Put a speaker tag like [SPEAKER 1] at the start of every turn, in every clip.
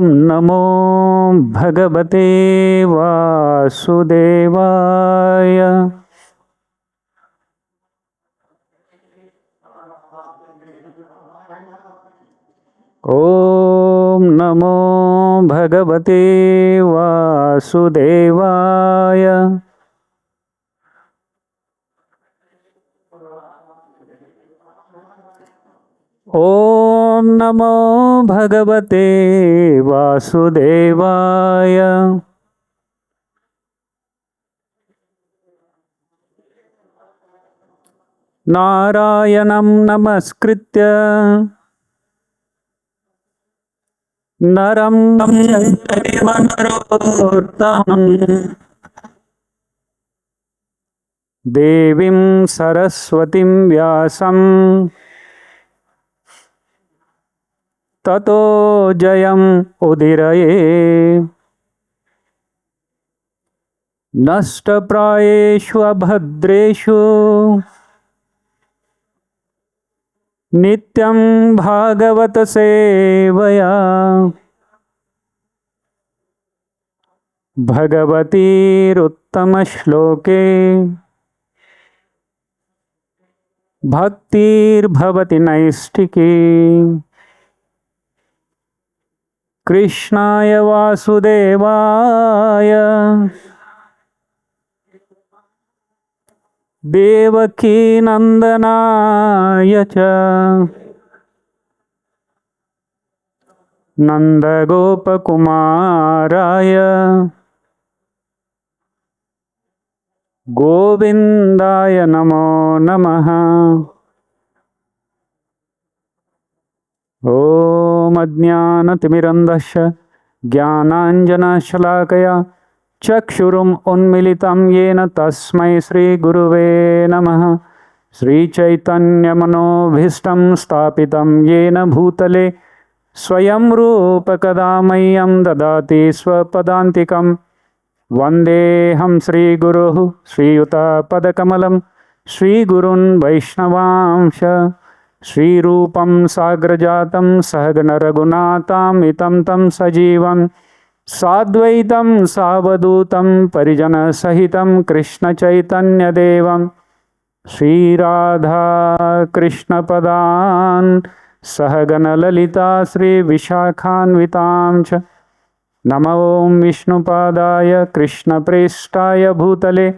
[SPEAKER 1] नमो भगवते वासुदेवाय। ॐ नमो भगवते वासुदेवाय। ॐ नमो भगवते वासुदेवाय। नारायणं नमस्कृत्य नरं चैव नरोत्तमं देवीं सरस्वतीं व्यासं ततो जयम् उदीरये। नष्टप्रायेषु अभद्रेषु नित्यं भागवत सेवया भगवतीरुत्तमश्लोके भक्तिर्भवति नैष्ठिकी। कृष्णाय वासुदेवाय देवकीनन्दनाय च नन्दगोपकुमाराय गोविन्दाय नमो नमः। ॐ अज्ञानतिमिरन्धस्य ज्ञानाञ्जनशलाकया चक्षुरुम् उन्मिलितं येन तस्मै श्रीगुरुवे नमः। श्रीचैतन्यमनोभीष्टं स्थापितं येन भूतले स्वयं रूपकदा मह्यं ददाति स्वपदान्तिकं। वन्देऽहं श्रीगुरुः श्रीयुतपदकमलं श्रीगुरून् वैष्णवांश। श्रीरूपं साग्रजातं सहगण रघुनाथान्वितं तं सजीवं साद्वैतं सावधूतं परिजनसहितं कृष्णचैतन्यदेवं श्रीराधा कृष्णपदान् सहगण ललिता श्रीविशाखान्वितां च। नमो विष्णुपादाय कृष्णप्रेष्ठाय भूतले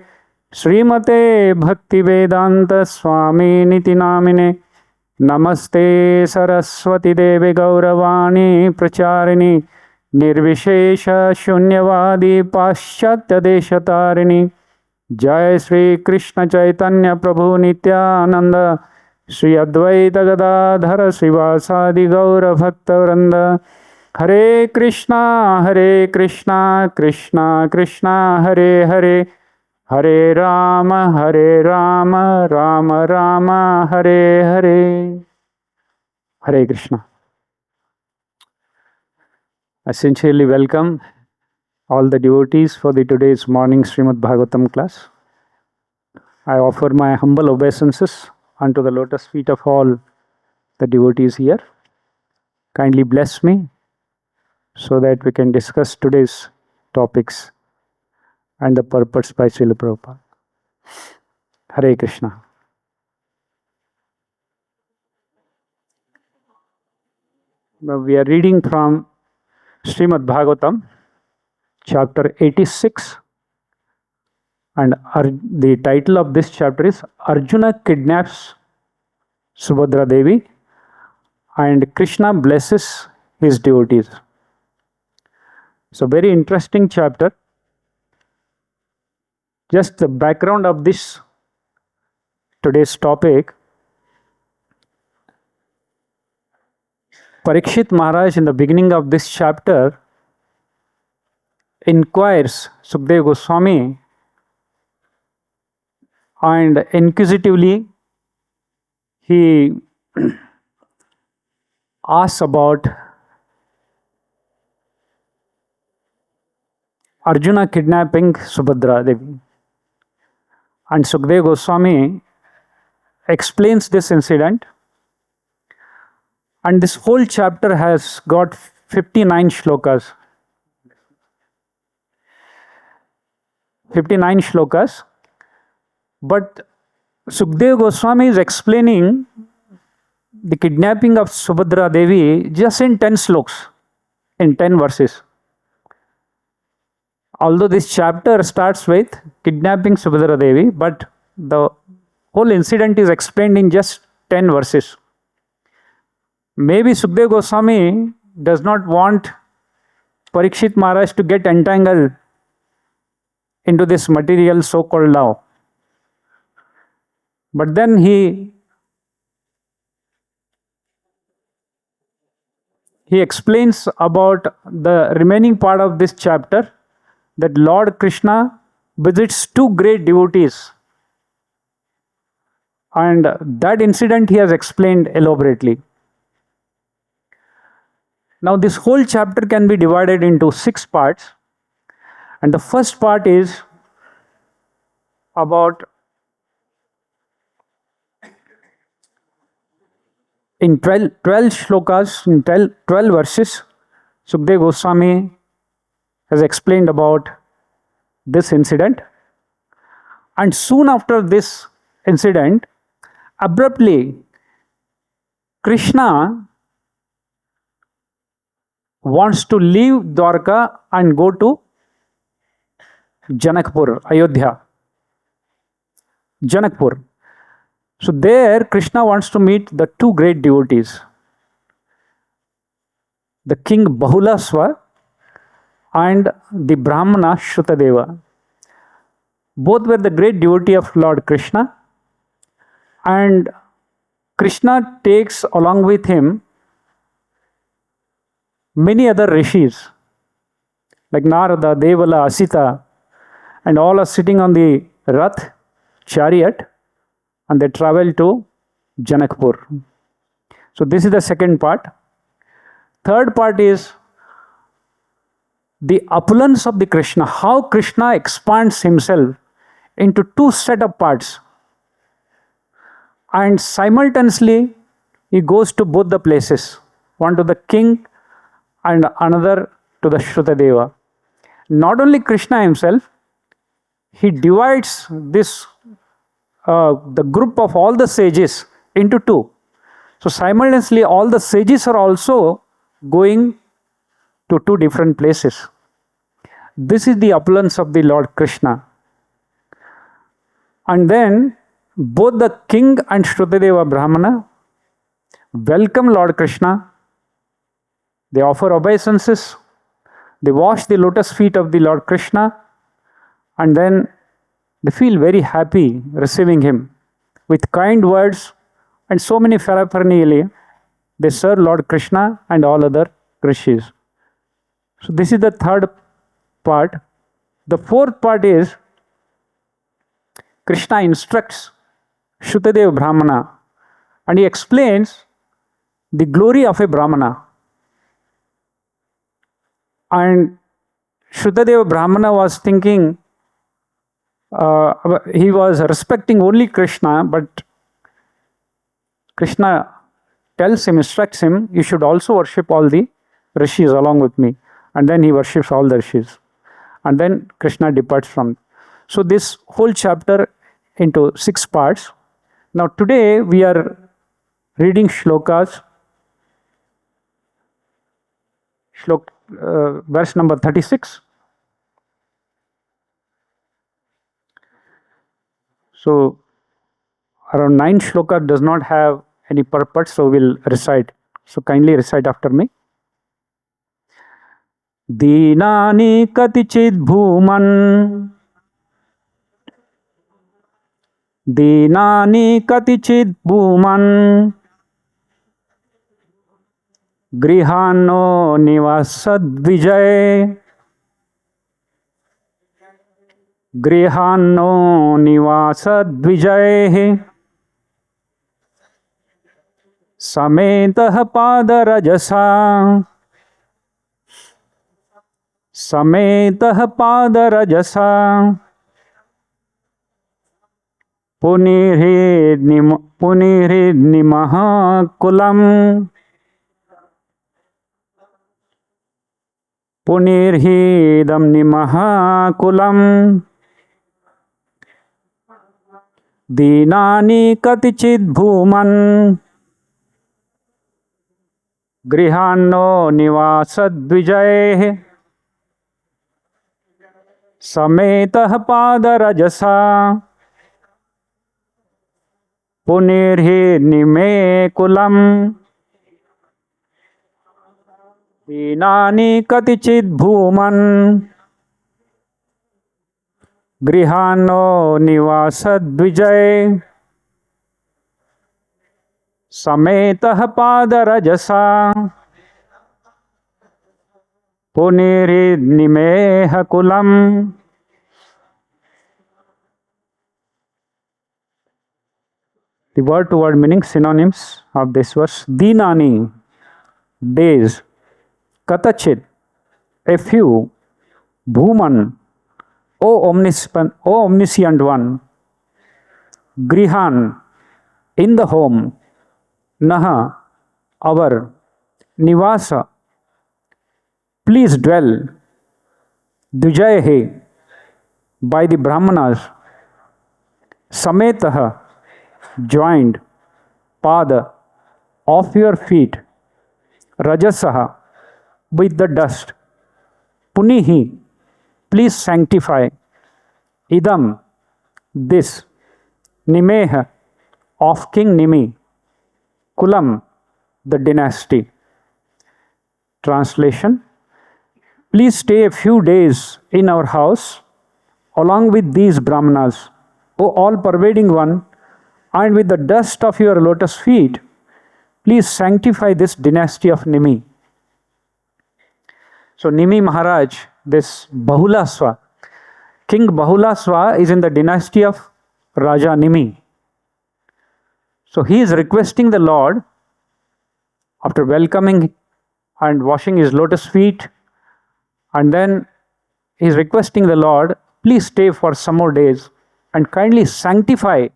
[SPEAKER 1] श्रीमते भक्तिवेदांत स्वामिनिति नामिने। नमस्ते सरस्वती देवी गौरवाणी प्रचारिणी निर्विशेष शून्यवादी पाश्चात्य देशतारिणी। जय श्री कृष्ण चैतन्य प्रभु नित्यानंद श्री अद्वैत गदाधर श्रीवासादि गौर भक्तवृंद। हरे कृष्णा कृष्णा कृष्णा हरे हरे, हरे Ram Ram Ram Hare Hare. Hare Krishna. I sincerely welcome all the devotees for the today's morning Srimad Bhagavatam class. I offer my humble obeisances unto the lotus feet of all the devotees here. Kindly bless me so that we can discuss today's topics and the purpose by Srila Prabhupada. Hare Krishna. Now we are reading from Srimad Bhagavatam, chapter 86, and the title of this chapter is Arjuna kidnaps Subhadra Devi and Krishna blesses his devotees. So very interesting chapter. Just the background of this today's topic. Parikshit Maharaj in the beginning of this chapter inquires Sukadeva Goswami and inquisitively he asks about Arjuna kidnapping Subhadra Devi. And Sukadeva Goswami explains this incident. And this whole chapter has got 59 shlokas. 59 shlokas. But Sukdev Goswami is explaining the kidnapping of Subhadra Devi just in 10 sloks, in 10 verses. Although this chapter starts with kidnapping Subhadra Devi, but the whole incident is explained in just 10 verses. Maybe Sukdev Goswami does not want Parikshit Maharaj to get entangled into this material so-called law. But then he explains about the remaining part of this chapter, that Lord Krishna visits two great devotees. And that incident he has explained elaborately. Now this whole chapter can be divided into 6 parts. And the first part is about, in 12 shlokas, in 12 verses, Sukdev Goswami has explained about this incident. And soon after this incident, abruptly, Krishna wants to leave Dwarka and go to Janakpur, Ayodhya. Janakpur. So there, Krishna wants to meet the two great devotees, the king Bahulasva and the Brahmana Shrutadeva. Both were the great devotee of Lord Krishna, and Krishna takes along with him many other rishis like Narada, Devala, Asita, and all are sitting on the Rath chariot, and they travel to Janakpur. So this is the second part. Third part is the opulence of the Krishna, how Krishna expands himself into two set of parts, and simultaneously he goes to both the places, one to the king and another to the Shrutadeva. Not only Krishna himself, he divides this the group of all the sages into two. So simultaneously all the sages are also going to two different places. This is the opulence of the Lord Krishna. And then both the king and Shrutadeva Brahmana welcome Lord Krishna. They offer obeisances. They wash the lotus feet of the Lord Krishna, and then they feel very happy receiving him with kind words and so many paraphernalia. They serve Lord Krishna and all other rishis. So this is the third part. The fourth part is Krishna instructs Shrutadeva Brahmana, and he explains the glory of a Brahmana. And Shrutadeva Brahmana was thinking, he was respecting only Krishna, but Krishna tells him, instructs him, you should also worship all the rishis along with me. And then he worships all the rishis. And then Krishna departs from. So this whole chapter into 6 parts. Now today we are reading shlokas, verse number 36. So around 9 shloka does not have any purport, so we'll recite. So kindly recite after me. Deenani katichid bhuman, Deenani katichid bhuman, Grihano nivasad vijay, Grihano nivasad vijay, Sametah padarajasa, Sametah padarajasa, Punirhid nimaha kulam, पुनिर्हीदं निमः कुलम् दीनानि कतिचित् भूमन् गृहान्नो निवासद्विजैः समेतः पादरजसा पुनिर्हीनिमे कुलम् दीनानि कतिचित् भूमन् गृहान्नो निवासद्विजै समेतः पादरजसा पुनिर्निमेह कुलम्. The word to word meaning synonyms of this verse: Dinani, days; Katachit, a few; Bhuman, O omniscient one; Grihan, in the home; Naha, our; Nivasa, please dwell; Dvijayahe, by the Brahmanas; Sametaha, joined; Pada, of your feet; Rajasaha, with the dust; Punihi, please sanctify; Idam, this; Nimeha, of King Nimi; Kulam, the dynasty. Translation: please stay a few days in our house along with these Brahmanas, O all-pervading one, and with the dust of your lotus feet, please sanctify this dynasty of Nimi. So Nimi Maharaj, this Bahulaswa, King Bahulaswa is in the dynasty of Raja Nimi. So he is requesting the Lord, after welcoming and washing his lotus feet, and then he is requesting the Lord, please stay for some more days and kindly sanctify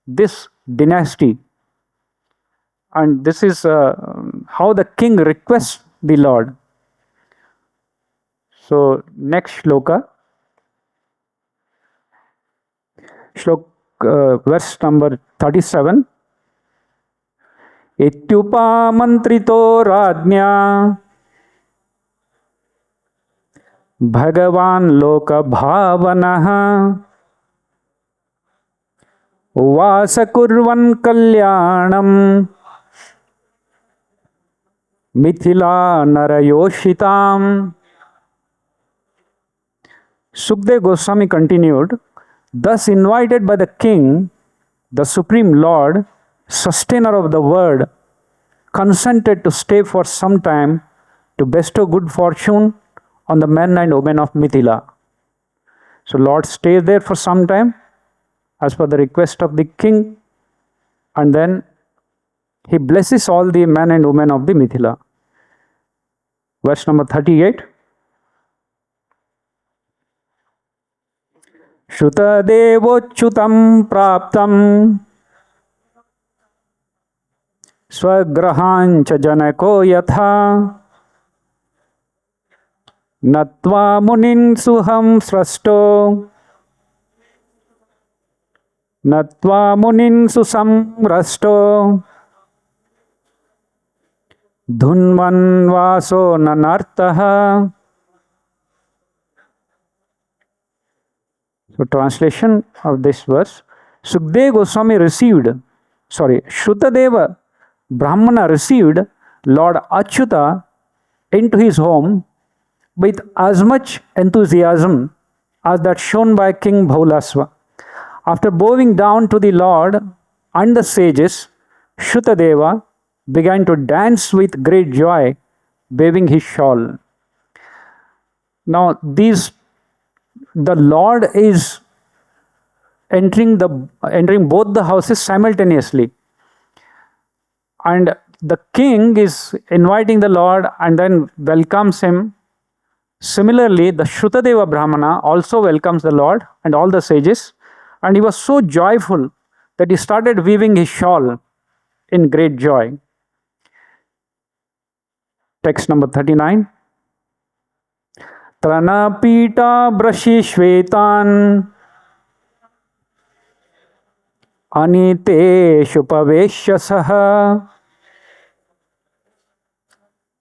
[SPEAKER 1] this dynasty. And this is how the king requests the Lord. So next shloka, verse number 37. इत्युपामन्त्रितो राज्ञा भगवान् लोकभावनः उवास कुर्वन् कल्याणम् Mithila नरयोषिताम्. Sukdev Goswami continued, thus invited by the king, the Supreme Lord, sustainer of the world, consented to stay for some time to bestow good fortune on the men and women of Mithila. So Lord stays there for some time as per the request of the king, and then he blesses all the men and women of the Mithila. Verse number 38. Shutadevochutam praptam स्वग्रहांच जनको यथा नत्वा मुनिन् सुहं स्रष्टो नत्वा मुनिन् सुसंरष्टो धुन्वन् वासो ननर्तः. So translation of this verse: Sukdev Goswami Shrutadeva Brahmana received Lord Achyuta into his home with as much enthusiasm as that shown by King Bhaulasva. After bowing down to the Lord and the sages, Shrutadeva began to dance with great joy, waving his shawl. Now the Lord is entering both the houses simultaneously. And the king is inviting the Lord and then welcomes him. Similarly, the Shrutadeva Brahmana also welcomes the Lord and all the sages. And he was so joyful that he started weaving his shawl in great joy. Text number 39. Tranapita brashishvetan Aniteshu paveshyasaha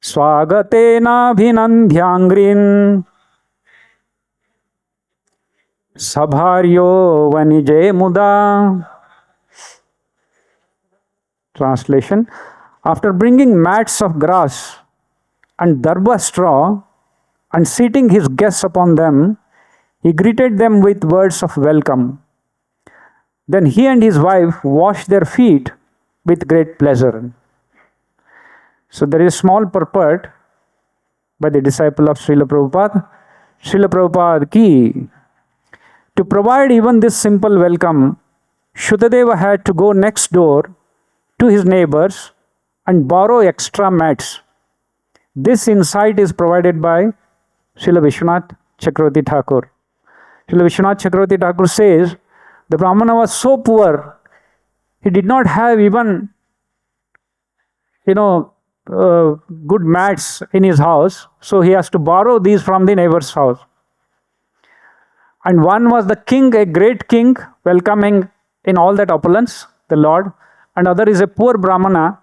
[SPEAKER 1] Swagatena bhinandhyangrin Sabharyo vanije muda. Translation: after bringing mats of grass and darba straw and seating his guests upon them, he greeted them with words of welcome. Then he and his wife washed their feet with great pleasure. So there is a small purport by the disciple of Srila Prabhupada. Srila Prabhupada ki, to provide even this simple welcome, Shukadeva had to go next door to his neighbors and borrow extra mats. This insight is provided by Srila Vishwanath Chakravarti Thakur. Srila Vishwanath Chakravarti Thakur says, the Brahmana was so poor, he did not have even, good mats in his house, so he has to borrow these from the neighbor's house. And one was the king, a great king, welcoming in all that opulence, the Lord, and other is a poor Brahmana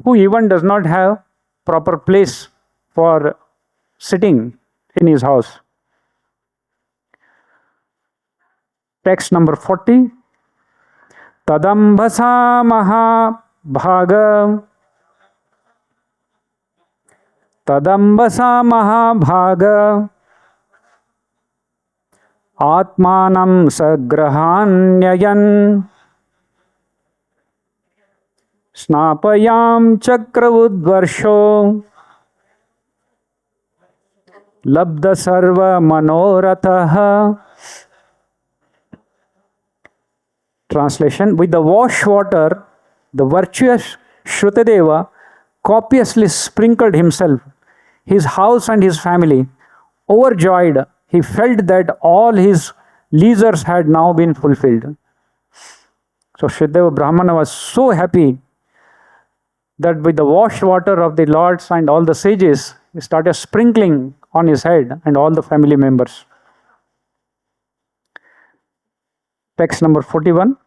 [SPEAKER 1] who even does not have proper place for sitting in his house. Text number 40. Tadambhasa mahabhaga Tadambhasa mahabhaga Atmanam sagrahanyayan Snapayam chakravudvarsho Labda sarva manoratha. Translation: with the wash water, the virtuous Shrutadeva copiously sprinkled himself, his house and his family. Overjoyed, he felt that all his leisures had now been fulfilled. So Shrutadeva Brahmana was so happy that with the washed water of the lords and all the sages, he started sprinkling on his head and all the family members. Text number 41.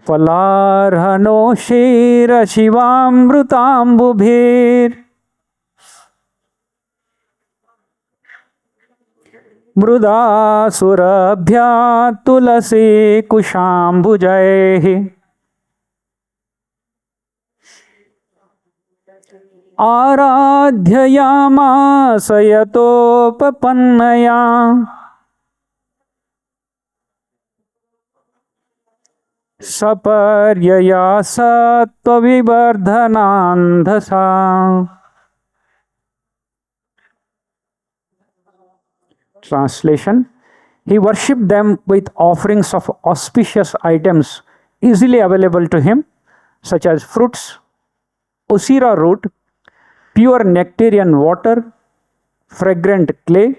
[SPEAKER 1] Falarhano shira shivamrutambuphir Mruda surabhya tulasi kushambujaihi Aradhyayamasa yatopapannaya Saparyaya sattva vibardhanandhasa. Translation: he worshipped them with offerings of auspicious items easily available to him, such as fruits, osira root, pure nectarian water, fragrant clay,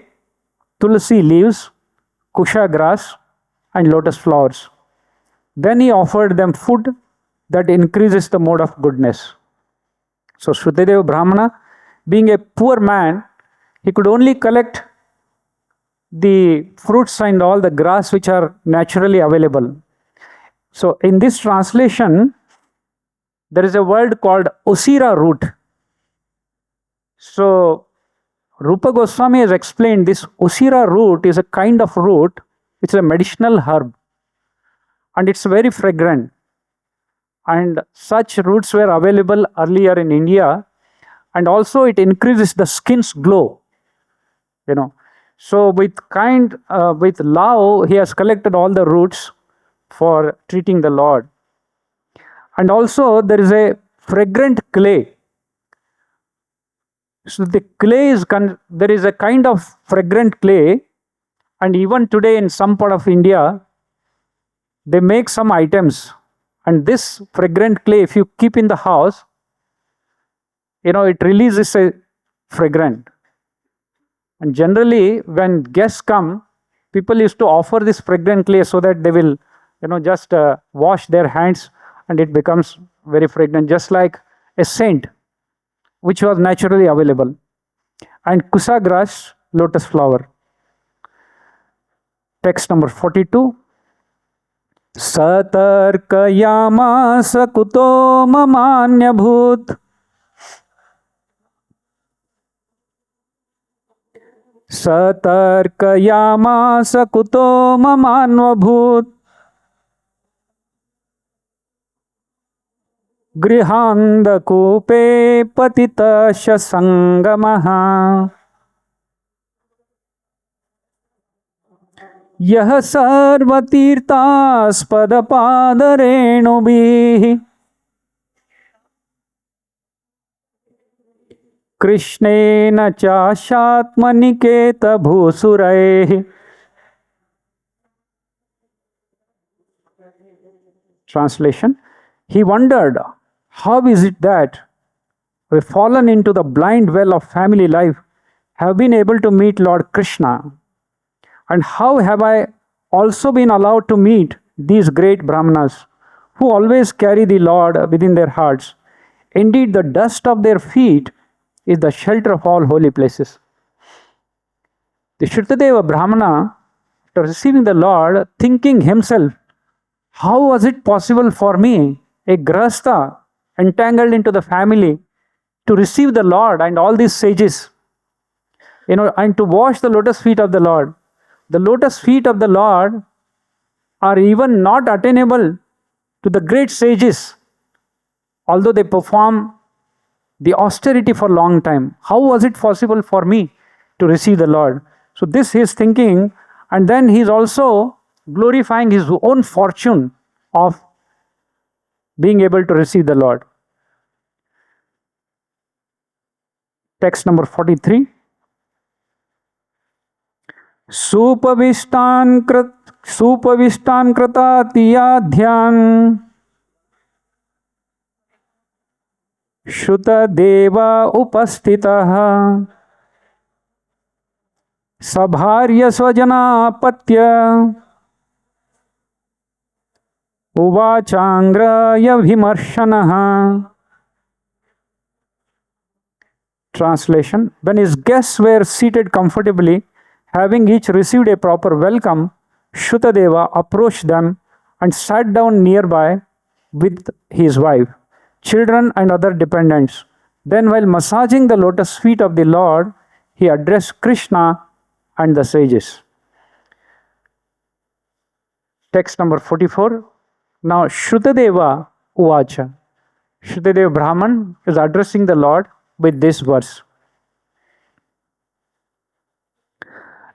[SPEAKER 1] tulsi leaves, kusha grass, and lotus flowers. Then he offered them food that increases the mode of goodness. So Shrutadeva Brahmana, being a poor man, he could only collect the fruits and all the grass which are naturally available. So in this translation, there is a word called osira root. So Rupa Goswami has explained this osira root is a kind of root, it's a medicinal herb. And it's very fragrant, and such roots were available earlier in India, and also it increases the skin's glow. So with love, he has collected all the roots for treating the Lord. And also there is a fragrant clay. So the clay is there is a kind of fragrant clay, and even today in some part of India, they make some items, and this fragrant clay, if you keep in the house, it releases a fragrance. And generally, when guests come, people used to offer this fragrant clay so that they will, just wash their hands, and it becomes very fragrant, just like a saint. which was naturally available, and kusa grass, lotus flower. Text number 42. सतर्कयामास कुतो ममान्यभूत सतर्कयामास कुतो ममान्वभूत गृहान्धकूपे पतितश संगमः यह सर्वतीर्थास्पदपादरेणुभिः कृष्णेन चाशात्मनिकेतभूसुरैः. Translation. He wondered, how is it that we've fallen into the blind well of family life, have been able to meet Lord Krishna, and how have I also been allowed to meet these great Brahmanas who always carry the Lord within their hearts. Indeed, the dust of their feet is the shelter of all holy places. The Shrutadeva Brahmana, after receiving the Lord, thinking himself, how was it possible for me, a grahastha, entangled into the family, to receive the Lord and all these sages, and to wash the lotus feet of the Lord. The lotus feet of the Lord are even not attainable to the great sages, although they perform the austerity for a long time. How was it possible for me to receive the Lord? So this he is thinking, and then he is also glorifying his own fortune of being able to receive the Lord. Text number 43. सुपविष्टान् कृतातियाध्यान् Shrutadeva उपस्थितः सभार्य स्वजनापत्य उवाचांग्रय विमर्शनः. Translation. When his guests were seated comfortably, having each received a proper welcome, Shrutadeva approached them and sat down nearby with his wife, children, and other dependents. Then, while massaging the lotus feet of the Lord, he addressed Krishna and the sages. Text number 44. Now, Shrutadeva Uvacha. Shrutadeva Brahman is addressing the Lord with this verse.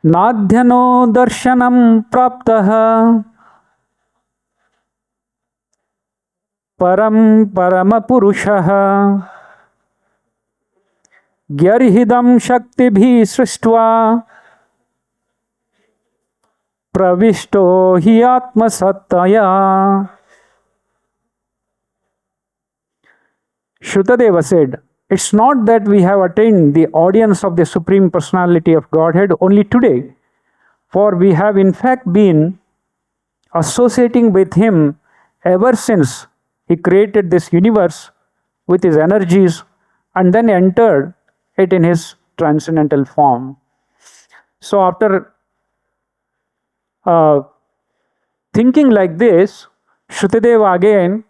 [SPEAKER 1] नाध्यनो दर्शनं प्राप्तः परमपुरुषः गर्हिदं शक्तिभिः सृष्ट्वा प्रविष्टो हि आत्मसत्तया. Shrutadeva said, it's not that we have attained the audience of the Supreme Personality of Godhead only today, for we have in fact been associating with Him ever since He created this universe with His energies and then entered it in His transcendental form. So after thinking like this, Shrutadeva again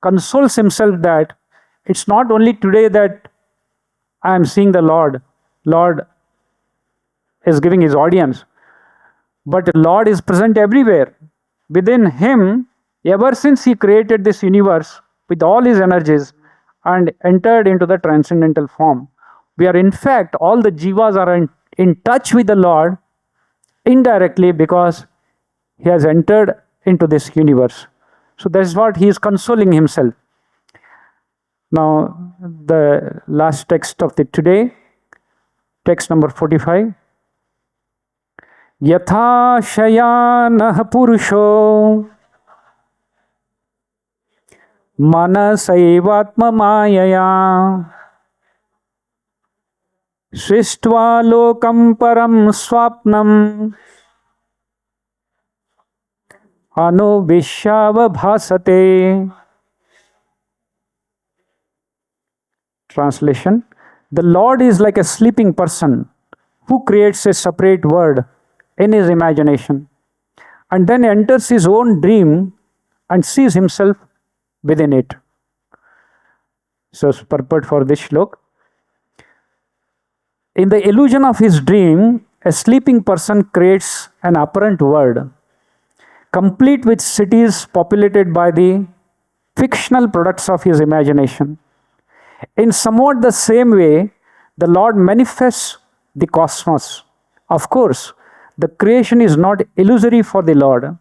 [SPEAKER 1] consoles himself that it's not only today that I am seeing the Lord. Lord is giving his audience. But Lord is present everywhere. Within him, ever since he created this universe with all his energies and entered into the transcendental form. We are in fact, all the jivas are in touch with the Lord indirectly because he has entered into this universe. So that's what he is consoling himself. Now, the last text of the today, text number 45. Yatha shayanah purusho manasaivatma mayaya srishtva lokam param swapnam anuvishyava bhasate. Translation: the Lord is like a sleeping person who creates a separate world in his imagination and then enters his own dream and sees himself within it. So, purport for this shlok. In the illusion of his dream, a sleeping person creates an apparent world, complete with cities populated by the fictional products of his imagination. In somewhat the same way, the Lord manifests the cosmos. Of course, the creation is not illusory for the Lord,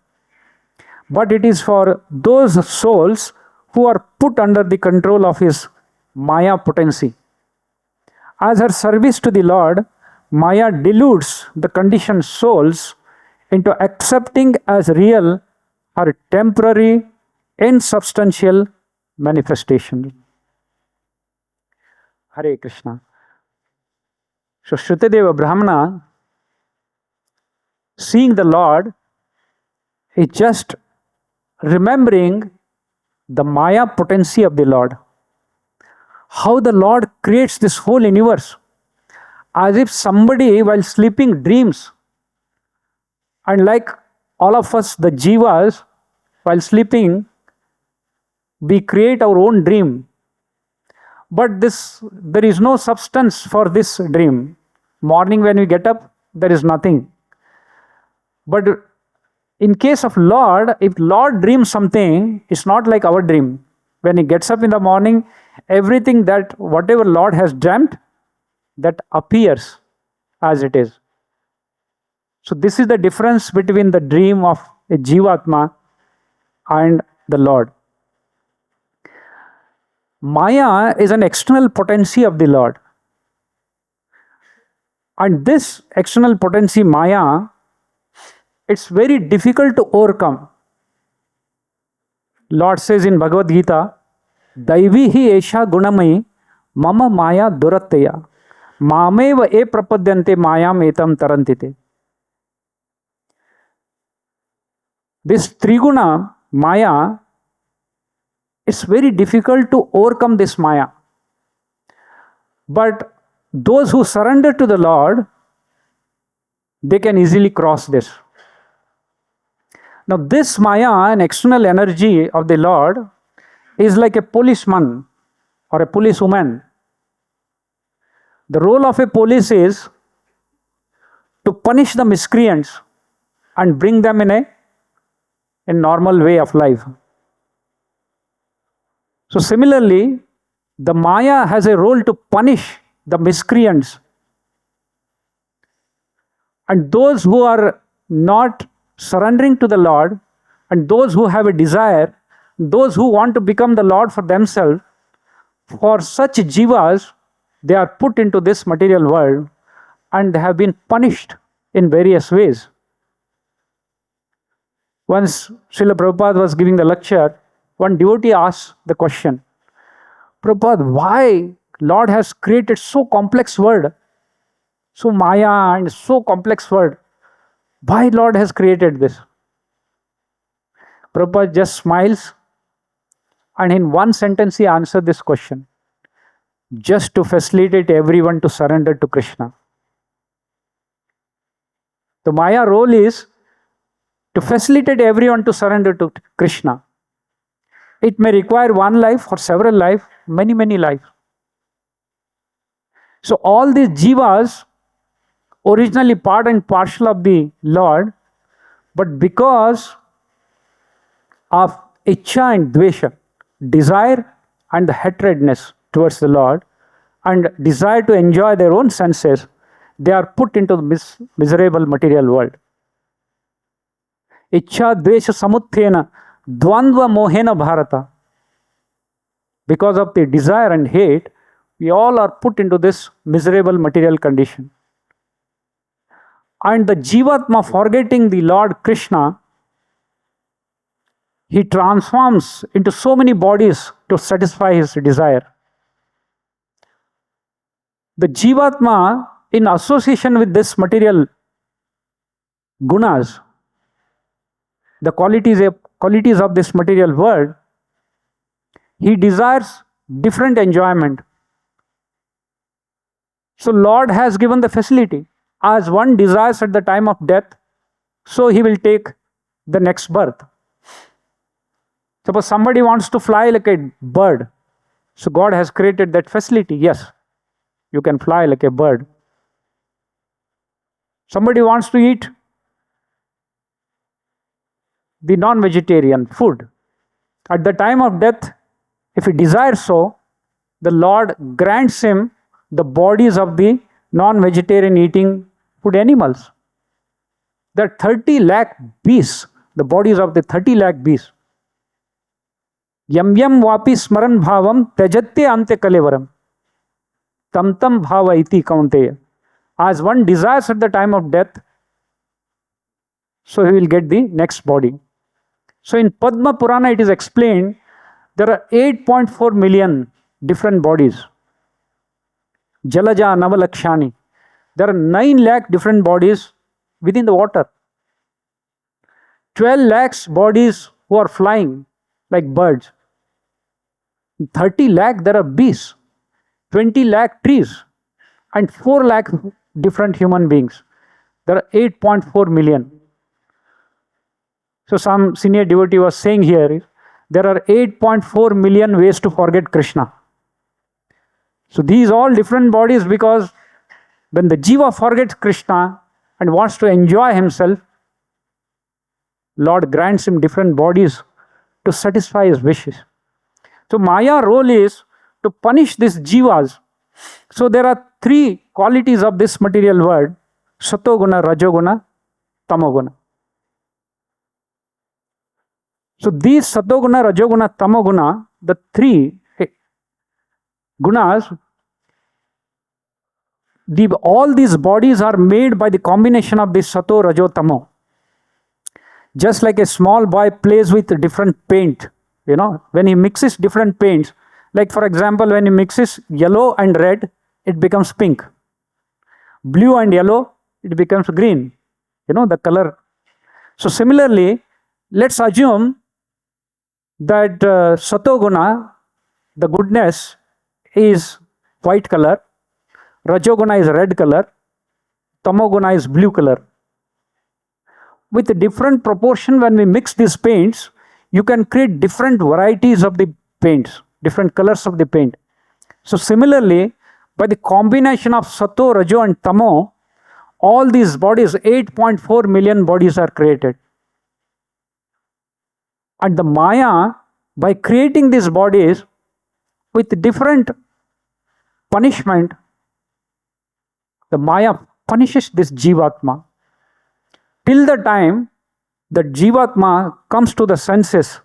[SPEAKER 1] but it is for those souls who are put under the control of his Maya potency. As her service to the Lord, Maya deludes the conditioned souls into accepting as real her temporary, insubstantial manifestation. Hare Krishna. So Shrutadeva Brahmana, seeing the Lord, is just remembering the Maya potency of the Lord. How the Lord creates this whole universe, as if somebody while sleeping dreams. And like all of us, the jivas, while sleeping, we create our own dream. But there is no substance for this dream. Morning when we get up, there is nothing. But in case of Lord, if Lord dreams something, it's not like our dream. When he gets up in the morning, everything that whatever Lord has dreamt, that appears as it is. So this is the difference between the dream of a Jivatma and the Lord. Maya is an external potency of the Lord. And this external potency, Maya, it's very difficult to overcome. Lord says in Bhagavad-Gita, Daivihi esha gunamai mama maya duratteya mameva e prapadyante mayam etam tarantite. This Triguna, Maya, it's very difficult to overcome this Maya. But those who surrender to the Lord, they can easily cross this. Now this Maya, an external energy of the Lord, is like a policeman or a policewoman. The role of a police is to punish the miscreants and bring them in a normal way of life. So similarly, the Maya has a role to punish the miscreants. And those who are not surrendering to the Lord, and those who have a desire, those who want to become the Lord for themselves, for such jivas, they are put into this material world and have been punished in various ways. Once Srila Prabhupada was giving the lecture, one devotee asked the question, Prabhupada, why Lord has created so complex world, so Maya and so complex world? Why Lord has created this? Prabhupada just smiles and in one sentence he answered this question. Just to facilitate everyone to surrender to Krishna. The Maya role is to facilitate everyone to surrender to Krishna. It may require one life or several lives, many lives. So all these jivas, originally part and parcel of the Lord, but because of ichcha and dvesha, desire and the hatredness towards the Lord, and desire to enjoy their own senses, they are put into the miserable material world. Ichcha dvesha samuthena dvandva mohena bharata. Because of the desire and hate, we all are put into this miserable material condition. And the Jivatma, forgetting the Lord Krishna, he transforms into so many bodies to satisfy his desire. The Jivatma, in association with this material gunas, the qualities of this material world, he desires different enjoyment. So Lord has given the facility. As one desires at the time of death, so he will take the next birth. Suppose somebody wants to fly like a bird. So God has created that facility. Yes, you can fly like a bird. Somebody wants to eat the non-vegetarian food. At the time of death, if he desires so, the Lord grants him the bodies of the non-vegetarian eating food animals. There are 30 lakh beasts, the bodies of the 30 lakh beasts. Yam yam vapi smaran bhavam tejatye ante kalevaram. Tam tam bhava iti kaunteya. As one desires at the time of death, so he will get the next body. So in Padma Purana it is explained there are 8.4 million different bodies. Jalaja Navalakshani. There are 9 lakh different bodies within the water. 12 lakhs bodies who are flying like birds. 30 lakh there are beasts. 20 lakh trees. And 4 lakh different human beings. There are 8.4 million. So some senior devotee was saying here, there are 8.4 million ways to forget Krishna. So these all different bodies, because when the jiva forgets Krishna and wants to enjoy himself, Lord grants him different bodies to satisfy his wishes. So Maya role is to punish these jivas. So there are 3 qualities of this material world: Satoguna, Rajoguna, Tamoguna. So these Satoguna, Rajoguna, Tamoguna, the 3 gunas, all these bodies are made by the combination of this Sato, Rajo, Tamo. Just like a small boy plays with different paint, when he mixes different paints, like for example, when he mixes yellow and red, it becomes pink. Blue and yellow, it becomes green, the color. So similarly, let's assume that Satoguna, the goodness, is white color, Rajoguna is red color, Tamoguna is blue color. With a different proportion, when we mix these paints, you can create different varieties of the paints, different colors of the paint. So similarly, by the combination of Sato, Rajo and Tamo, all these bodies, 8.4 million bodies are created. And the Maya, by creating these bodies with different punishment, the Maya punishes this Jivatma till the time that Jivatma comes to the senses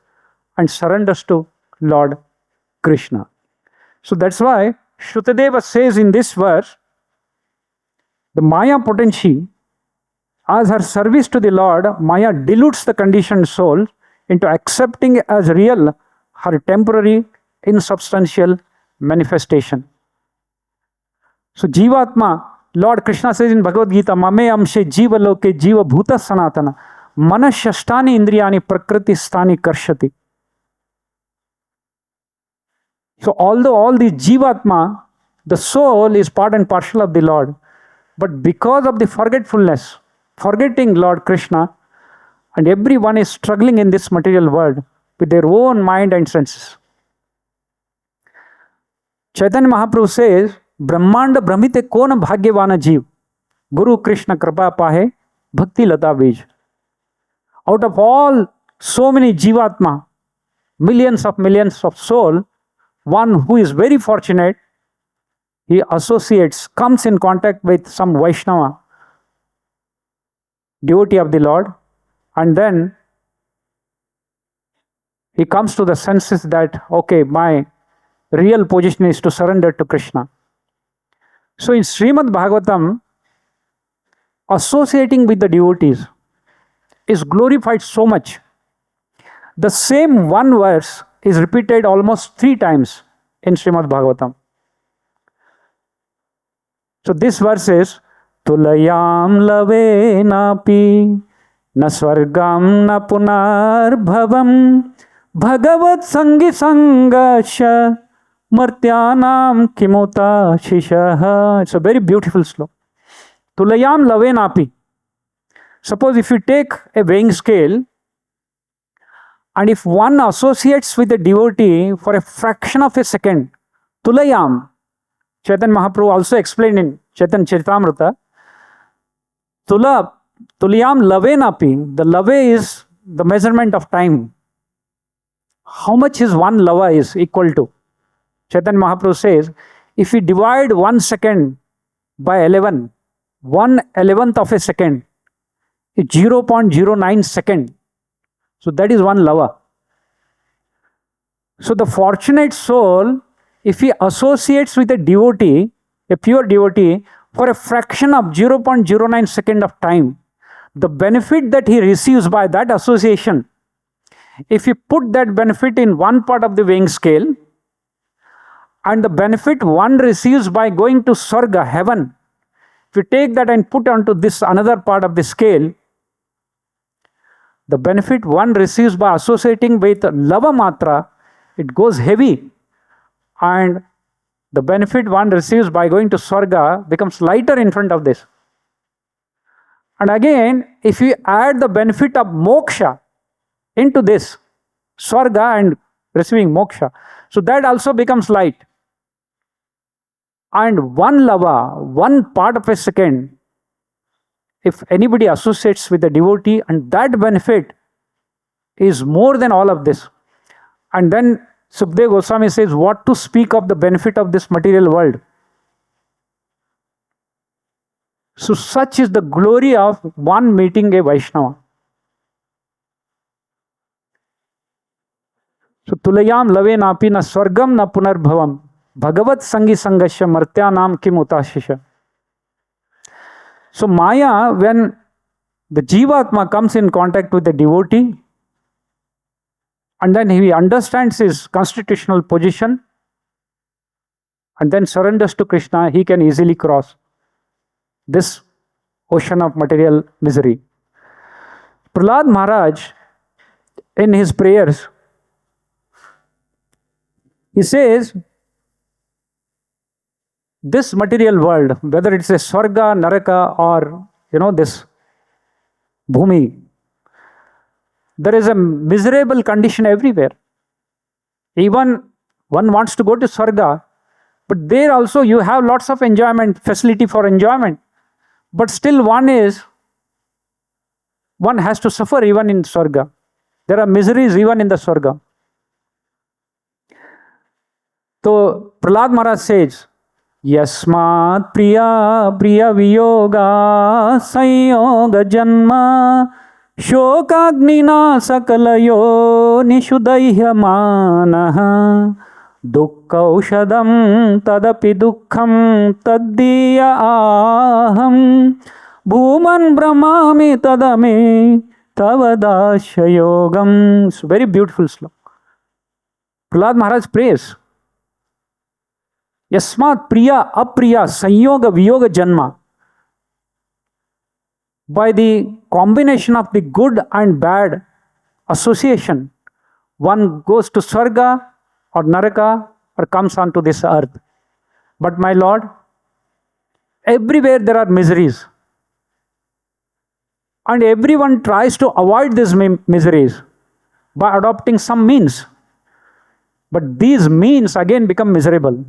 [SPEAKER 1] and surrenders to Lord Krishna. So that's why Shrutadeva says in this verse, the Maya potency, as her service to the Lord, Maya dilutes the conditioned soul into accepting as real her temporary, insubstantial manifestation. So Jivatma, Lord Krishna says in Bhagavad-Gita, Mame amshe jiva loke jiva bhuta sanatana manashyashtani indriyani prakriti sthani karshati. So although all the Jivatma, the soul is part and parcel of the Lord, but because of the forgetfulness, forgetting Lord Krishna, and everyone is struggling in this material world with their own mind and senses. Chaitanya Mahaprabhu says, Brahmanda Brahmite Kona Bhagyavana Jeev, Guru Krishna Kripa Pahe, Bhakti Lata Bij. Out of all so many Jivatma, millions of soul, one who is very fortunate, he associates, comes in contact with some Vaishnava, devotee of the Lord, and then he comes to the senses that, okay, my real position is to surrender to Krishna. So in Srimad Bhagavatam, associating with the devotees is glorified so much. The same one verse is repeated almost 3 times in Srimad Bhagavatam. So this verse is, Tulayam lave napi na swargam na punar bhavam bhagavat sangi sangasya Martyanam kimuta shishaha. It's a very beautiful sloka. Tulayam lavenapi. Suppose if you take a weighing scale, and if one associates with a devotee for a fraction of a second, Tulayam, Chaitanya Mahaprabhu also explained in Chaitanya Charitamrita, Tulayam lavenapi, the lave is the measurement of time. How much is one lava is equal to? Chaitanya Mahaprabhu says, if we divide 1 second by 11, 1/11th of a second is 0.09 second. So that is one lava. So the fortunate soul, if he associates with a devotee, a pure devotee, for a fraction of 0.09 second of time, the benefit that he receives by that association, if you put that benefit in one part of the weighing scale, and the benefit one receives by going to Swarga, heaven, if you take that and put onto this another part of the scale, the benefit one receives by associating with Lava Matra, it goes heavy. And the benefit one receives by going to Swarga becomes lighter in front of this. And again, if you add the benefit of moksha into this, Swarga and receiving moksha, so that also becomes light. And one lava, one part of a second, if anybody associates with the devotee, and that benefit is more than all of this. And then Sukdev Goswami says, what to speak of the benefit of this material world? So such is the glory of one meeting a Vaishnava. So Tulayam lave napi na swargam na punarbhavam bhagavat sangi sangasya martyanam kim utashisha. So Maya, when the Jivatma comes in contact with the devotee, and then he understands his constitutional position, and then surrenders to Krishna, he can easily cross this ocean of material misery. Prahlad Maharaj, in his prayers, he says, this material world, whether it's a Swarga, Naraka, or this Bhumi, there is a miserable condition everywhere. Even one wants to go to Swarga, but there also you have lots of enjoyment, facility for enjoyment. But still one has to suffer even in Swarga. There are miseries even in the Swarga. So Prahlad Maharaj says, Yasmat priya priya viyoga sanyoga janma shokagnina sakalayo nishudaihya dukkaushadam tadapi dukkham taddiya aham bhuman brahmami tadame tavadasya yogam. It's a very beautiful sloka. Prahlad Maharaj prays, Yasmat priya apriya sanyoga viyoga janma. By the combination of the good and bad association, one goes to Swarga or Naraka or comes onto this earth. But my Lord, everywhere there are miseries. And everyone tries to avoid these miseries by adopting some means. But these means again become miserable.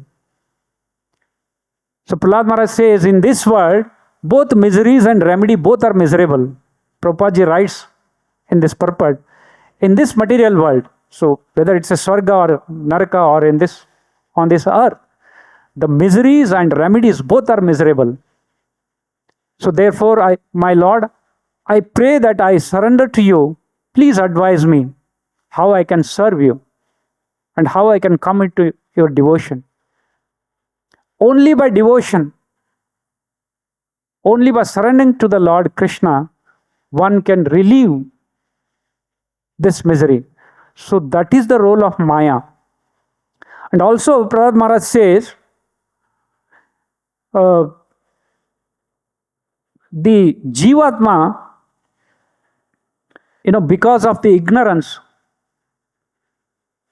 [SPEAKER 1] So Prahlad Maharaj says, in this world, both miseries and remedy, both are miserable. Prabhupada writes in this purport, in this material world, so whether it's a Swarga or Naraka or on this earth, the miseries and remedies both are miserable. So therefore, my Lord, I pray that I surrender to you. Please advise me how I can serve you and how I can come into your devotion. Only by devotion, only by surrendering to the Lord Krishna, one can relieve this misery. So that is the role of Maya. And also Prahlad Maharaj says, the Jivatma, because of the ignorance,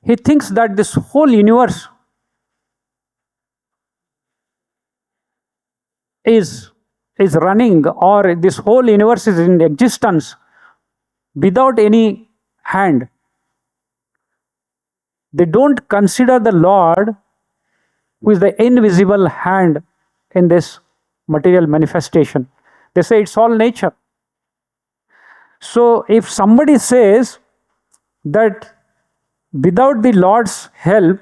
[SPEAKER 1] he thinks that this whole universe is running, or this whole universe is in existence without any hand, they don't consider the Lord, who is the invisible hand in this material manifestation. They say it's all nature. So if somebody says that without the Lord's help,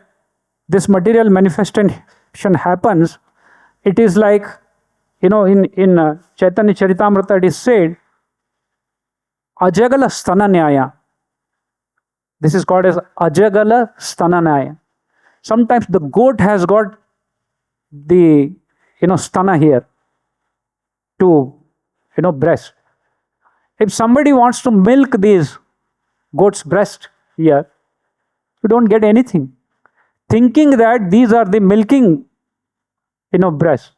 [SPEAKER 1] this material manifestation happens, it is like, in Chaitanya Charitamrita it is said, Ajagala Stananyaya. This is called as Ajagala Stananyaya. Sometimes the goat has got the stana here to breast. If somebody wants to milk these goat's breast here, you don't get anything, thinking that these are the milking breast.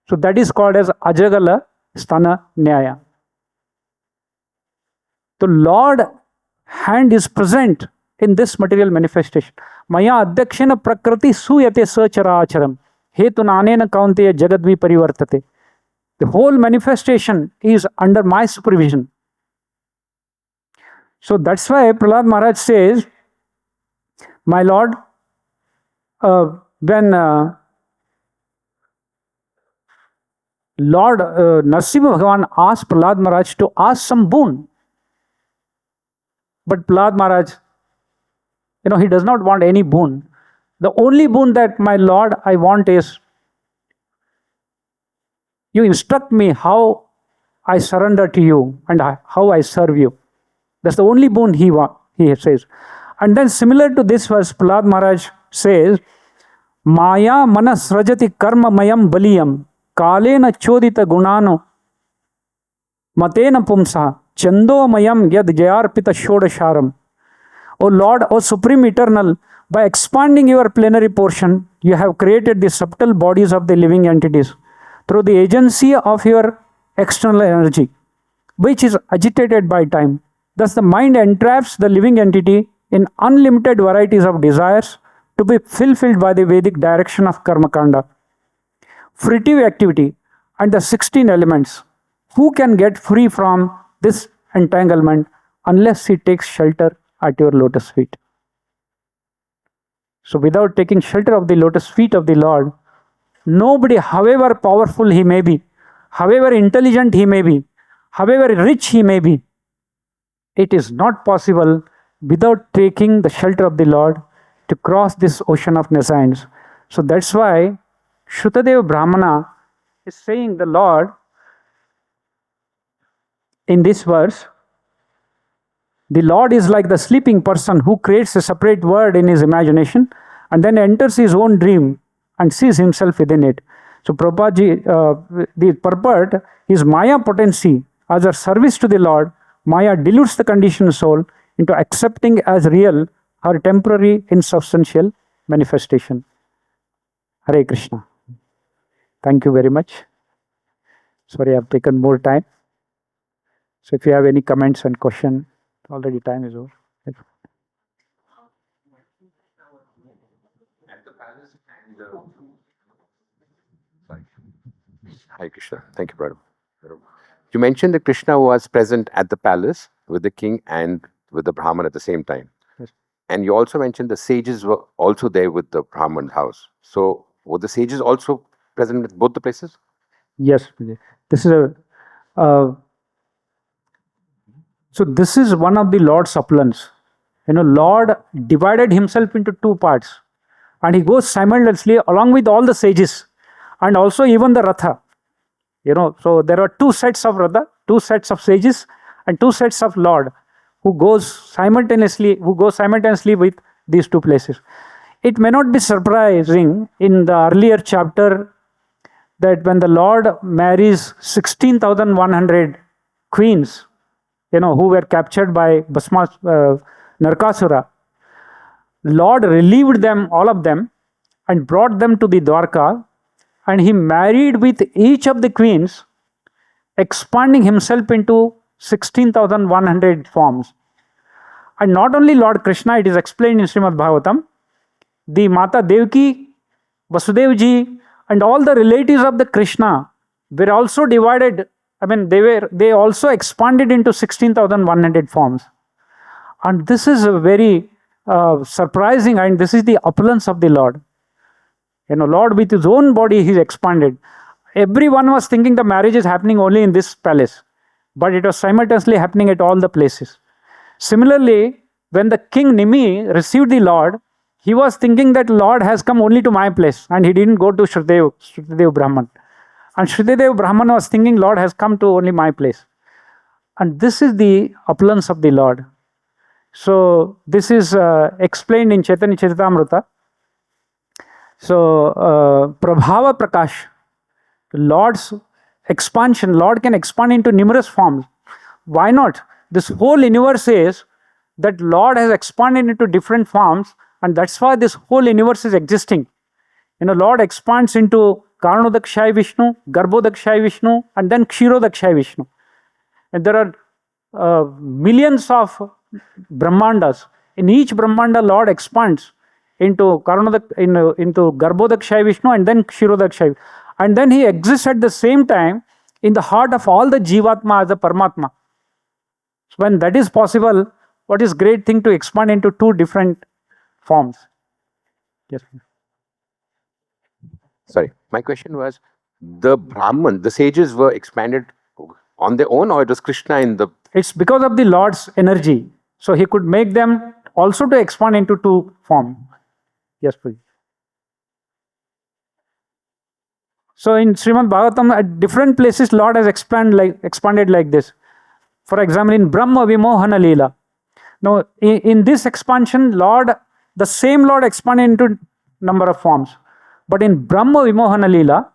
[SPEAKER 1] So that is called as Ajagala Stana Nyaya. The Lord hand is present in this material manifestation. Maya adhyakshena prakriti suyate sacharacharam hetunanena kaunteya jagadvi parivartate. The whole manifestation is under my supervision. So that's why Prahlad Maharaj says, my Lord, when Lord Narasimha Bhagavan asked Prahlad Maharaj to ask some boon, but Prahlad Maharaj, he does not want any boon. The only boon that, my Lord, I want is, you instruct me how I surrender to you and how I serve you. That's the only boon he says. And then similar to this verse, Prahlad Maharaj says, Maya manas rajati karma mayam baliyam kalena chodita gunano matena pumsa chando mayam yad jayarpita shodasharam. O Lord, O Supreme Eternal, by expanding your plenary portion, you have created the subtle bodies of the living entities through the agency of your external energy, which is agitated by time. Thus, the mind entraps the living entity in unlimited varieties of desires to be fulfilled by the Vedic direction of Karma Kanda, fruitive activity, and the 16 elements. Who can get free from this entanglement unless he takes shelter at your lotus feet? So, without taking shelter of the lotus feet of the Lord, nobody, however powerful he may be, however intelligent he may be, however rich he may be, it is not possible without taking the shelter of the Lord to cross this ocean of nescience. So that's why Shrutadeva Brahmana is saying the Lord in this verse, the Lord is like the sleeping person who creates a separate world in his imagination and then enters his own dream and sees himself within it. So Prabhupada, the purport is Maya potency as a service to the Lord. Maya dilutes the conditioned soul into accepting as real her temporary insubstantial manifestation. Hare Krishna. Thank you very much. Sorry, I have taken more time. So if you have any comments and question, already time is over.
[SPEAKER 2] Hare Krishna. Thank you, brother. You mentioned that Krishna was present at the palace with the king and with the Brahman at the same time.
[SPEAKER 1] Yes.
[SPEAKER 2] And you also mentioned the sages were also there with the Brahman house. So were the sages also present at both the places?
[SPEAKER 1] Yes, this is so this is one of the Lord's opulence. Lord divided himself into two parts, and he goes simultaneously along with all the sages, and also even the Ratha. So there are two sets of Ratha, two sets of sages, and two sets of Lord who goes simultaneously with these two places. It may not be surprising in the earlier chapter that when the Lord marries 16,100 queens, who were captured by Narkasura, Lord relieved them, all of them, and brought them to the Dwarka, and he married with each of the queens, expanding himself into 16,100 forms. And not only Lord Krishna, it is explained in Srimad Bhagavatam, the Mata Devaki, Vasudevji, and all the relatives of the Krishna were also divided. I mean, they also expanded into 16,100 forms. And this is a very surprising, and this is the opulence of the Lord. Lord with his own body, he's expanded. Everyone was thinking the marriage is happening only in this palace, but it was simultaneously happening at all the places. Similarly, when the king Nimi received the Lord, he was thinking that Lord has come only to my place, and he didn't go to Shrudev Brahman. And Shrudev Brahman was thinking Lord has come to only my place. And this is the opulence of the Lord. So this is explained in Chaitanya Charitamrita. So Prabhava Prakash, Lord's expansion, Lord can expand into numerous forms. Why not? This whole universe is that Lord has expanded into different forms, and that's why this whole universe is existing. Lord expands into Karanodakshaya Vishnu, Garbhodakshaya Vishnu, and then Kshirodakshaya Vishnu. And there are millions of Brahmandas. In each Brahmanda, Lord expands into Garbhodakshaya Vishnu and then Kshirodakshaya. And then he exists at the same time in the heart of all the Jivatma as a Paramatma. So when that is possible, what is great thing to expand into two different forms? Yes.
[SPEAKER 2] Sorry, my question was, the Brahman, the sages were expanded on their own, or it was Krishna in the...
[SPEAKER 1] It's because of the Lord's energy. So he could make them also to expand into two forms. Yes, please. So in Srimad Bhagavatam, at different places, Lord has expanded like this. For example, in Brahma Vimohana Leela. Now, in this expansion, the same Lord expanded into number of forms. But in Brahma Vimohana Leela,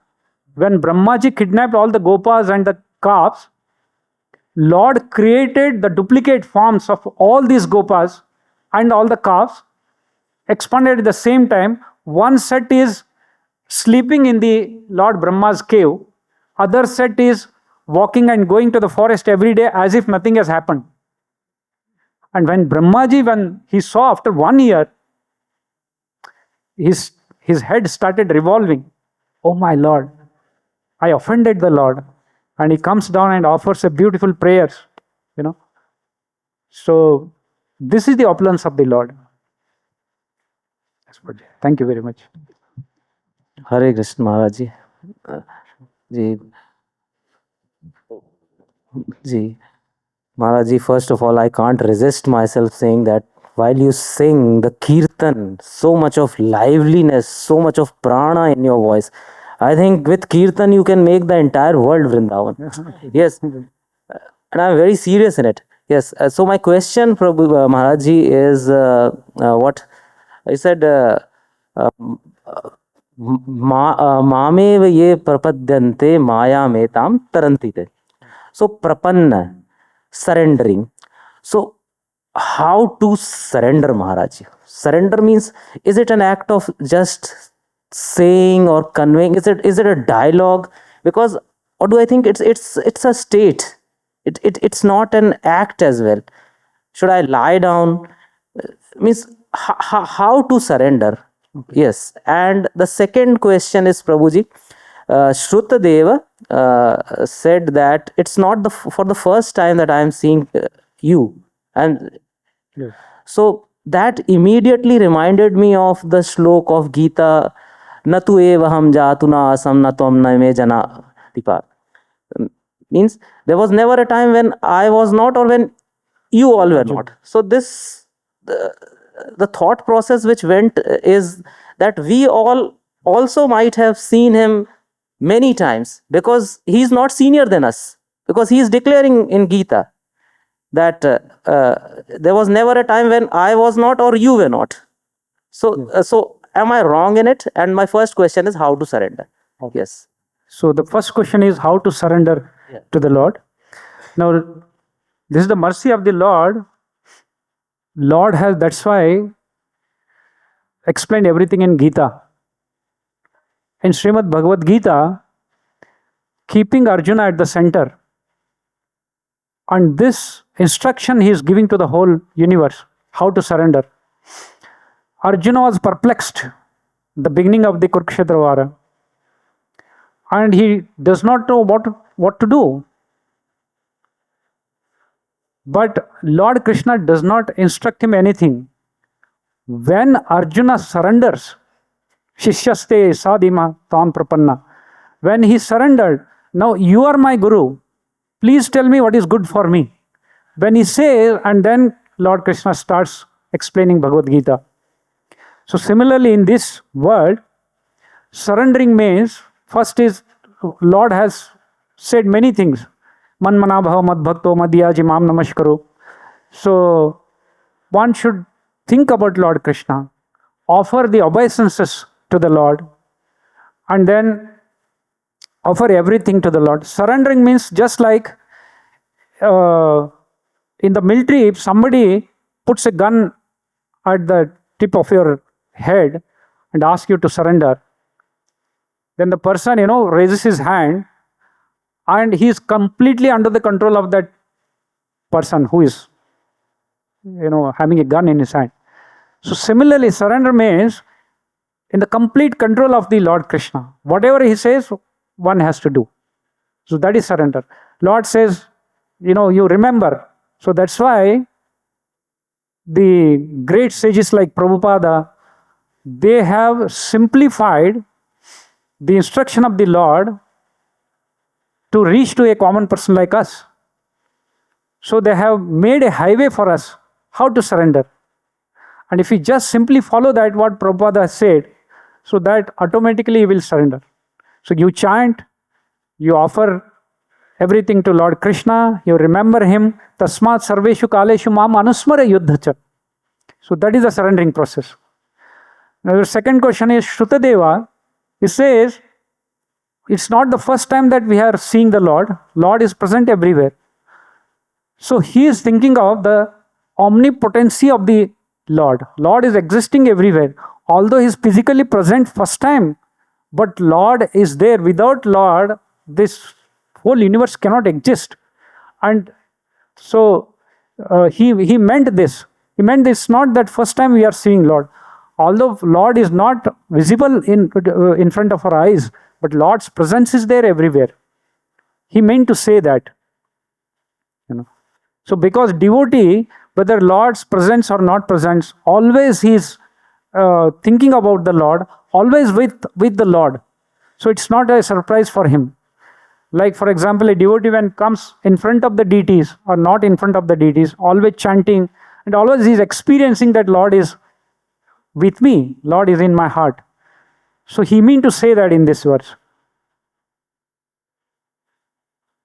[SPEAKER 1] when Brahmaji kidnapped all the gopas and the calves, Lord created the duplicate forms of all these gopas and all the calves, expanded at the same time. One set is sleeping in the Lord Brahma's cave, other set is walking and going to the forest every day as if nothing has happened. And when Brahmaji, when he saw after 1 year, his head started revolving. Oh my Lord, I offended the Lord. And he comes down and offers a beautiful prayers, So this is the opulence of the Lord. Thank you very much.
[SPEAKER 3] Hare Krishna Maharaj ji. Ji. Maharaj ji, first of all, I can't resist myself saying that while you sing the kirtan, so much of liveliness, so much of prana in your voice. I think with kirtan you can make the entire world Vrindavan. Yes, and I'm very serious in it. Yes, so my question, Prabhu Maharaj ji, is what I said. Mamev ye prapadyante maya metam tarantite. So prapanna, surrendering. So how to surrender, Maharaj? Surrender means, is it an act of just saying or conveying? Is it a dialogue? Because, or do I think it's a state? It's not an act as well. Should I lie down? Means how to surrender? Yes. And the second question is, Prabhuji, Shrutadeva said that it's not for the first time that I am seeing you. And
[SPEAKER 1] Yes.
[SPEAKER 3] so that immediately reminded me of the slok of Gita, Natu evaham jatuna asam natom naime jana dipa. Means there was never a time when I was not or when you all were not. So this, the thought process which went is that we all also might have seen him many times, because he is not senior than us, because he is declaring in Gita that there was never a time when I was not or you were not. So, so am I wrong in it? And my first question is how to surrender.
[SPEAKER 1] Okay.
[SPEAKER 3] Yes.
[SPEAKER 1] So the first question is how to surrender to the Lord. Now, this is the mercy of the Lord. Lord has, that's why, explained everything in Gita. In Srimad Bhagavad-Gita, keeping Arjuna at the center. And this instruction he is giving to the whole universe, how to surrender. Arjuna was perplexed, the beginning of the Kurukshetra Vara. and he does not know what to do. But Lord Krishna does not instruct him anything. When Arjuna surrenders, Shishyaste sadima tam prapanna, when he surrendered, now you are my guru, please tell me what is good for me. When he says, and then Lord Krishna starts explaining Bhagavad-Gita. So similarly in this world, surrendering means, first is, Lord has said many things. Man mana bhava mad bhakto madhyaji mam namaskaru. So one should think about Lord Krishna, offer the obeisances to the Lord, and then offer everything to the Lord. Surrendering means just like in the military, if somebody puts a gun at the tip of your head and asks you to surrender, then the person, raises his hand and he is completely under the control of that person who is, having a gun in his hand. So similarly, surrender means in the complete control of the Lord Krishna. Whatever he says, one has to do. So that is surrender. Lord says, you remember. So that's why the great sages like Prabhupada, they have simplified the instruction of the Lord to reach to a common person like us. So they have made a highway for us how to surrender. And if we just simply follow that, what Prabhupada has said, so that automatically you will surrender. So you chant, you offer everything to Lord Krishna, you remember him, tasmat sarveshu kaleshu mam anusmara yuddhacha. So that is the surrendering process. Now the second question is Shrutadeva. He says, it's not the first time that we are seeing the Lord. Lord is present everywhere. So he is thinking of the omnipotency of the Lord. Lord is existing everywhere. Although he is physically present first time, but Lord is there. Without Lord, this whole universe cannot exist. And so he meant this. He meant this not that first time we are seeing Lord. Although Lord is not visible in front of our eyes, but Lord's presence is there everywhere. He meant to say that. So because devotee, whether Lord's presence or not presence, always he is thinking about the Lord, always with the Lord. So it's not a surprise for him. Like for example, a devotee when comes in front of the deities or not in front of the deities, always chanting, and always he is experiencing that Lord is with me, Lord is in my heart. So he mean to say that in this verse.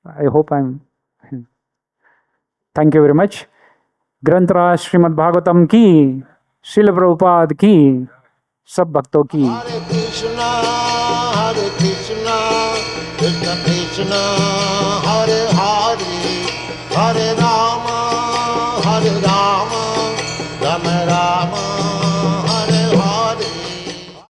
[SPEAKER 1] I hope I'm... Thank you very much. ग्रंथराज Shrimad Bhagavatam की, श्रील प्रभुपाद की, सब भक्तों की।
[SPEAKER 4] Hare Krishna, Krishna Krishna